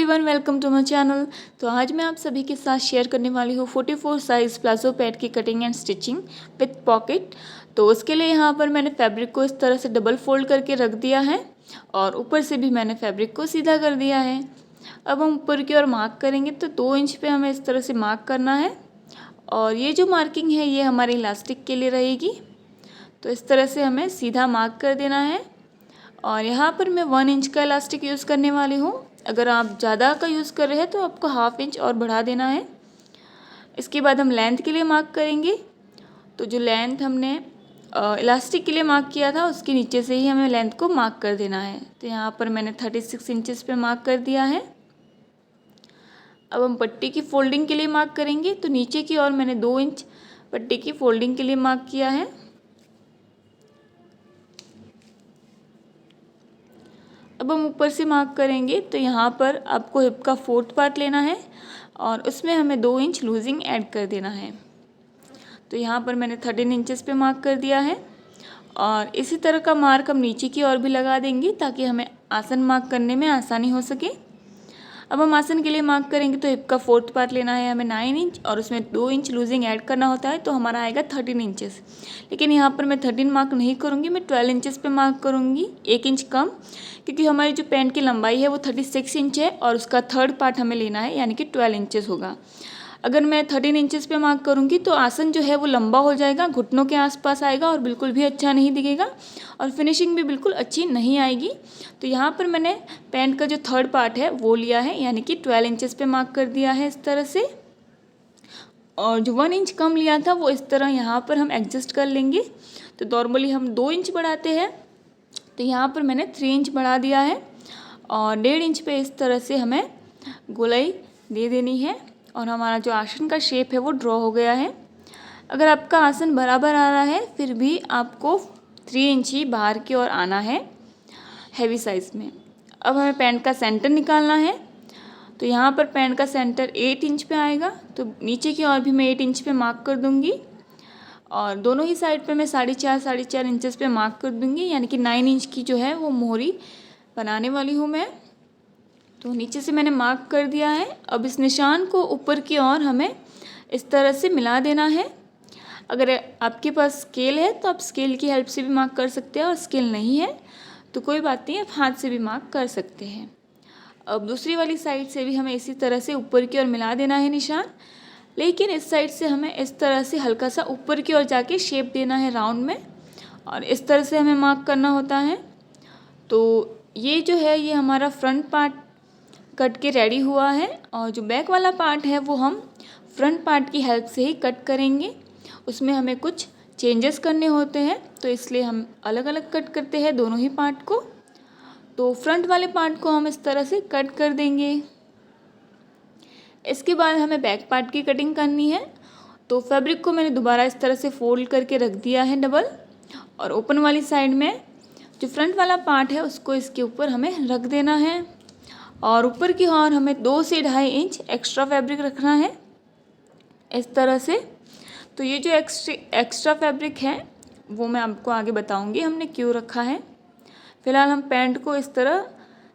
Everyone, welcome to my channel. तो आज मैं आप सभी के साथ शेयर करने वाली हूँ 44 साइज़ प्लाजो पैड की cutting and stitching with pocket. तो उसके लिए यहाँ पर मैंने फैब्रिक को इस तरह से डबल फोल्ड करके रख दिया है और ऊपर से भी मैंने फैब्रिक को सीधा कर दिया है। अब हम ऊपर की ओर मार्क करेंगे तो 2 इंच पे हमें इस तरह से मार्क करना है और ये जो मार्किंग है ये हमारे इलास्टिक के लिए रहेगी। तो इस तरह से हमें सीधा मार्क कर देना है और यहाँ पर मैं 1 इंच का इलास्टिक यूज़ करने वाली हूँ। अगर आप ज़्यादा का यूज़ कर रहे हैं तो आपको हाफ इंच और बढ़ा देना है। इसके बाद हम लेंथ के लिए मार्क करेंगे। तो जो लेंथ हमने इलास्टिक के लिए मार्क किया था उसके नीचे से ही हमें लेंथ को मार्क कर देना है। तो यहाँ पर मैंने 36 इंचेस पे मार्क कर दिया है। अब हम पट्टी की फोल्डिंग के लिए मार्क करेंगे। तो नीचे की ओर मैंने 2 इंच पट्टी की फोल्डिंग के लिए मार्क किया है। अब हम ऊपर से मार्क करेंगे तो यहाँ पर आपको हिप का 4th पार्ट लेना है और उसमें हमें 2 इंच लूजिंग ऐड कर देना है। तो यहाँ पर मैंने 13 इंचेस पे मार्क कर दिया है और इसी तरह का मार्क हम नीचे की ओर भी लगा देंगे ताकि हमें आसन मार्क करने में आसानी हो सके। अब हम आसन के लिए मार्क करेंगे तो हिप का 4th पार्ट लेना है हमें 9 इंच और उसमें 2 इंच लूजिंग ऐड करना होता है तो हमारा आएगा 13 इंचेस। लेकिन यहाँ पर मैं 13 मार्क नहीं करूँगी, मैं 12 इंचेस पे मार्क करूँगी, 1 इंच कम, क्योंकि हमारी जो पैंट की लंबाई है वो 36 इंच है और उसका 3rd पार्ट हमें लेना है यानी कि 12 इंचेस होगा। अगर मैं 13 इंचेस पे मार्क करूँगी तो आसन जो है वो लंबा हो जाएगा, घुटनों के आसपास आएगा और बिल्कुल भी अच्छा नहीं दिखेगा और फिनिशिंग भी बिल्कुल अच्छी नहीं आएगी। तो यहाँ पर मैंने पैंट का जो 3rd पार्ट है वो लिया है यानी कि 12 इंचेस पे मार्क कर दिया है इस तरह से। और जो 1 इंच कम लिया था वो इस तरह यहाँ पर हम एडजस्ट कर लेंगे। तो नॉर्मली हम 2 इंच बढ़ाते हैं, तो यहाँ पर मैंने 3 इंच बढ़ा दिया है और 1.5 इंच पे इस तरह से हमें गोलाई दे देनी है और हमारा जो आसन का शेप है वो ड्रॉ हो गया है। अगर आपका आसन बराबर आ रहा है फिर भी आपको 3 इंच ही बाहर की ओर आना है हैवी साइज़ में। अब हमें पैंट का सेंटर निकालना है। तो यहाँ पर पैंट का सेंटर 8 इंच पे आएगा, तो नीचे की ओर भी मैं 8 इंच पे मार्क कर दूँगी और दोनों ही साइड पे मैं 4.5 इंचेस पे मार्क कर दूँगी यानी कि 9 इंच की जो है वो मोहरी बनाने वाली हूँ मैं। तो नीचे से मैंने मार्क कर दिया है। अब इस निशान को ऊपर की ओर हमें इस तरह से मिला देना है। अगर आपके पास स्केल है तो आप स्केल की हेल्प से भी मार्क कर सकते हैं और स्केल नहीं है तो कोई बात नहीं, आप हाथ से भी मार्क कर सकते हैं। अब दूसरी वाली साइड से भी हमें इसी तरह से ऊपर की ओर मिला देना है निशान, लेकिन इस साइड से हमें इस तरह से हल्का सा ऊपर की ओर जाके शेप देना है राउंड में और इस तरह से हमें मार्क करना होता है। तो ये जो है ये हमारा फ्रंट पार्ट कट के रेडी हुआ है और जो बैक वाला पार्ट है वो हम फ्रंट पार्ट की हेल्प से ही कट करेंगे। उसमें हमें कुछ चेंजेस करने होते हैं तो इसलिए हम अलग अलग कट करते हैं दोनों ही पार्ट को। तो फ्रंट वाले पार्ट को हम इस तरह से कट कर देंगे। इसके बाद हमें बैक पार्ट की कटिंग करनी है। तो फैब्रिक को मैंने दोबारा इस तरह से फोल्ड करके रख दिया है डबल और ओपन वाली साइड में जो फ्रंट वाला पार्ट है उसको इसके ऊपर हमें रख देना है और ऊपर की ओर हमें 2 से 2.5 इंच एक्स्ट्रा फैब्रिक रखना है इस तरह से। तो ये जो एक्स्ट्रा फैब्रिक है वो मैं आपको आगे बताऊंगी हमने क्यों रखा है। फिलहाल हम पैंट को इस तरह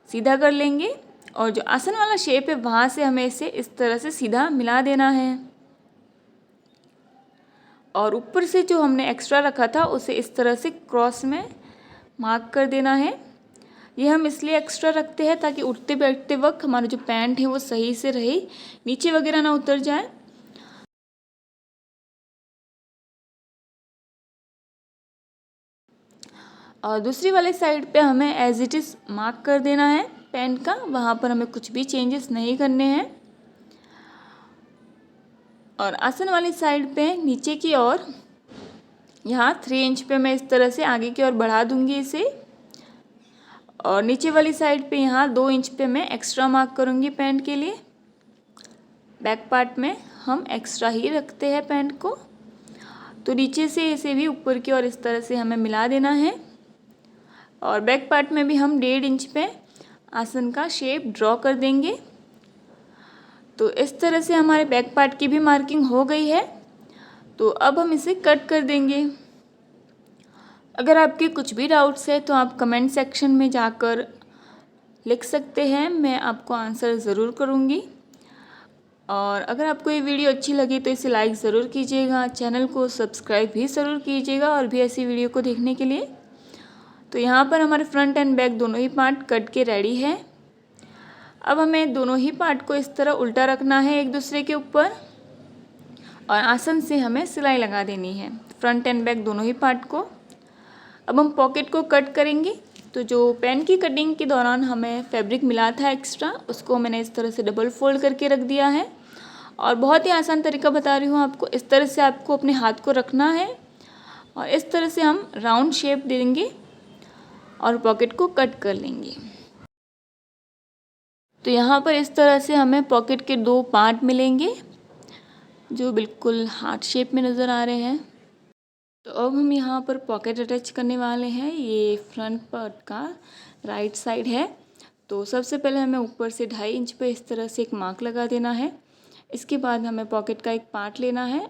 सीधा कर लेंगे और जो आसन वाला शेप है वहाँ से हमें इसे इस तरह से सीधा मिला देना है और ऊपर से जो हमने एक्स्ट्रा रखा था उसे इस तरह से क्रॉस में मार्क कर देना है। ये हम इसलिए एक्स्ट्रा रखते हैं ताकि उठते बैठते वक्त हमारा जो पैंट है वो सही से रहे, नीचे वगैरह ना उतर जाए। और दूसरी वाले साइड पे हमें एज इट इज़ मार्क कर देना है पैंट का, वहाँ पर हमें कुछ भी चेंजेस नहीं करने हैं। और आसन वाली साइड पे नीचे की ओर यहाँ 3 इंच पे मैं इस तरह से आगे की ओर बढ़ा दूँगी इसे और नीचे वाली साइड पे यहाँ 2 इंच पे मैं एक्स्ट्रा मार्क करूँगी पैंट के लिए। बैक पार्ट में हम एक्स्ट्रा ही रखते हैं पैंट को, तो नीचे से इसे भी ऊपर की ओर इस तरह से हमें मिला देना है और बैक पार्ट में भी हम 1.5 इंच पे आसन का शेप ड्रॉ कर देंगे। तो इस तरह से हमारे बैक पार्ट की भी मार्किंग हो गई है। तो अब हम इसे कट कर देंगे। अगर आपके कुछ भी डाउट्स है तो आप कमेंट सेक्शन में जाकर लिख सकते हैं, मैं आपको आंसर ज़रूर करूँगी। और अगर आपको ये वीडियो अच्छी लगी तो इसे लाइक ज़रूर कीजिएगा, चैनल को सब्सक्राइब भी ज़रूर कीजिएगा और भी ऐसी वीडियो को देखने के लिए। तो यहाँ पर हमारे फ्रंट एंड बैक दोनों ही पार्ट कट के रेडी है। अब हमें दोनों ही पार्ट को इस तरह उल्टा रखना है एक दूसरे के ऊपर और आसन से हमें सिलाई लगा देनी है फ्रंट एंड बैक दोनों ही पार्ट को। अब हम पॉकेट को कट करेंगे। तो जो पेन की कटिंग के दौरान हमें फैब्रिक मिला था एक्स्ट्रा, उसको मैंने इस तरह से डबल फोल्ड करके रख दिया है। और बहुत ही आसान तरीका बता रही हूँ आपको। इस तरह से आपको अपने हाथ को रखना है और इस तरह से हम राउंड शेप देंगे और पॉकेट को कट कर लेंगे। तो यहाँ पर इस तरह से हमें पॉकेट के दो पार्ट मिलेंगे जो बिल्कुल हार्ट शेप में नज़र आ रहे हैं। तो अब हम यहाँ पर पॉकेट अटैच करने वाले हैं। ये फ्रंट पार्ट का राइट साइड है। तो सबसे पहले हमें ऊपर से 2.5 इंच पे इस तरह से एक मार्क लगा देना है। इसके बाद हमें पॉकेट का एक पार्ट लेना है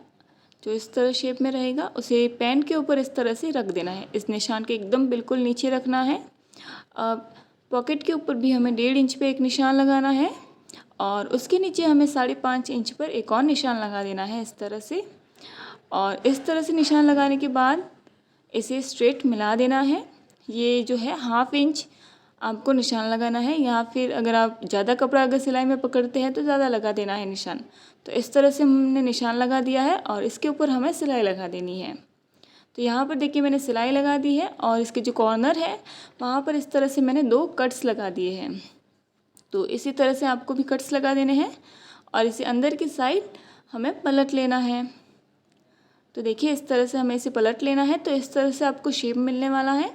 जो इस तरह शेप में रहेगा, उसे पैंट के ऊपर इस तरह से रख देना है। इस निशान के एकदम बिल्कुल नीचे रखना है। अब पॉकेट के ऊपर भी हमें 1.5 इंच पे एक निशान लगाना है और उसके नीचे हमें 5.5 इंच पर एक और निशान लगा देना है इस तरह से। और इस तरह से निशान लगाने के बाद इसे स्ट्रेट मिला देना है। ये जो है 1/2 इंच आपको निशान लगाना है, या फिर अगर आप ज़्यादा कपड़ा अगर सिलाई में पकड़ते हैं तो ज़्यादा लगा देना है निशान। तो इस तरह से हमने निशान लगा दिया है और इसके ऊपर हमें सिलाई लगा देनी है। तो यहाँ पर देखिए मैंने सिलाई लगा दी है और इसके जो कॉर्नर है वहाँ पर इस तरह से मैंने 2 कट्स लगा दिए हैं। तो इसी तरह से आपको भी कट्स लगा देने हैं और इसे अंदर की साइड हमें पलट लेना है। तो देखिए इस तरह से हमें इसे पलट लेना है। तो इस तरह से आपको शेप मिलने वाला है।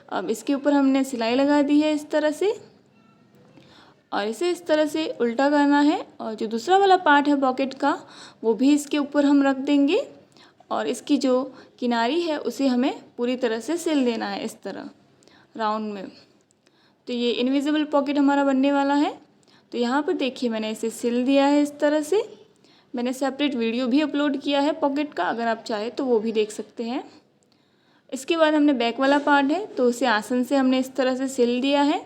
अब इसके ऊपर हमने सिलाई लगा दी है इस तरह से और इसे इस तरह से उल्टा करना है और जो दूसरा वाला पार्ट है पॉकेट का वो भी इसके ऊपर हम रख देंगे और इसकी जो किनारी है उसे हमें पूरी तरह से सिल देना है इस तरह राउंड में। तो ये इनविजिबल पॉकेट हमारा बनने वाला है। तो यहाँ पर देखिए मैंने इसे सिल दिया है इस तरह से। मैंने सेपरेट वीडियो भी अपलोड किया है पॉकेट का, अगर आप चाहें तो वो भी देख सकते हैं। इसके बाद हमने बैक वाला पार्ट है तो उसे आसन से हमने इस तरह से सिल दिया है।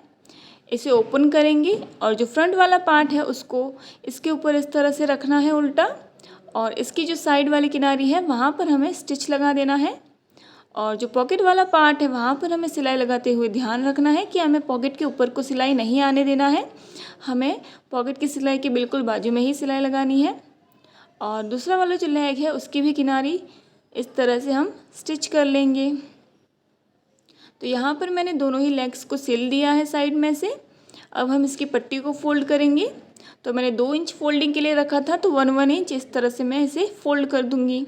इसे ओपन करेंगे और जो फ्रंट वाला पार्ट है उसको इसके ऊपर इस तरह से रखना है उल्टा और इसकी जो साइड वाली किनारी है वहाँ पर हमें स्टिच लगा देना है। और जो पॉकेट वाला पार्ट है वहाँ पर हमें सिलाई लगाते हुए ध्यान रखना है कि हमें पॉकेट के ऊपर को सिलाई नहीं आने देना है। हमें पॉकेट की सिलाई के बिल्कुल बाजू में ही सिलाई लगानी है। और दूसरा वाला जो लेग है उसकी भी किनारी इस तरह से हम स्टिच कर लेंगे। तो यहाँ पर मैंने दोनों ही लेग्स को सिल दिया है साइड में से। अब हम इसकी पट्टी को फोल्ड करेंगे। तो मैंने 2 इंच फोल्डिंग के लिए रखा था तो 1 इंच इस तरह से मैं इसे फोल्ड कर दूँगी।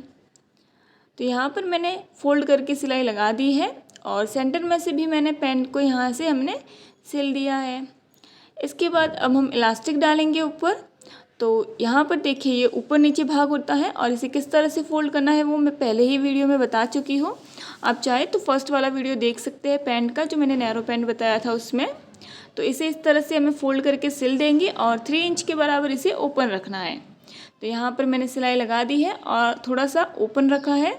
तो यहाँ पर मैंने फोल्ड करके सिलाई लगा दी है और सेंटर में से भी मैंने पैंट को यहाँ से हमने सिल दिया है। इसके बाद अब हम इलास्टिक डालेंगे ऊपर। तो यहाँ पर देखिए ये ऊपर नीचे भाग होता है और इसे किस तरह से फोल्ड करना है वो मैं पहले ही वीडियो में बता चुकी हूँ। आप चाहे तो फर्स्ट वाला वीडियो देख सकते हैं पैंट का, जो मैंने नैरो पैंट बताया था उसमें। तो इसे इस तरह से हमें फोल्ड करके सिल देंगे और 3 इंच के बराबर इसे ओपन रखना है। तो यहाँ पर मैंने सिलाई लगा दी है और थोड़ा सा ओपन रखा है।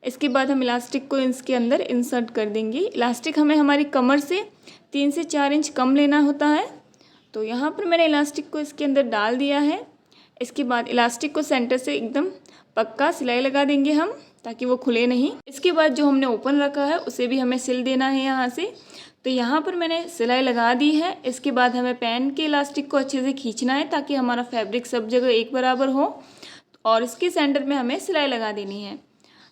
इसके बाद हम इलास्टिक को इसके अंदर इंसर्ट कर देंगे। इलास्टिक हमें हमारी कमर से 3 से 4 इंच कम लेना होता है। तो यहाँ पर मैंने इलास्टिक को इसके अंदर डाल दिया है। इसके बाद इलास्टिक को सेंटर से एकदम पक्का सिलाई लगा देंगे हम, ताकि वो खुले नहीं। इसके बाद जो हमने ओपन रखा है उसे भी हमें सिल देना है यहाँ से। तो यहाँ पर मैंने सिलाई लगा दी है। इसके बाद हमें पैंट के इलास्टिक को अच्छे से खींचना है ताकि हमारा फैब्रिक सब जगह एक बराबर हो और इसके सेंटर में हमें सिलाई लगा देनी है।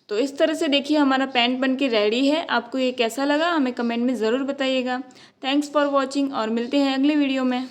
तो इस तरह से देखिए हमारा पैंट बन के रेडी है। आपको ये कैसा लगा हमें कमेंट में ज़रूर बताइएगा। थैंक्स फॉर वॉचिंग और मिलते हैं अगले वीडियो में।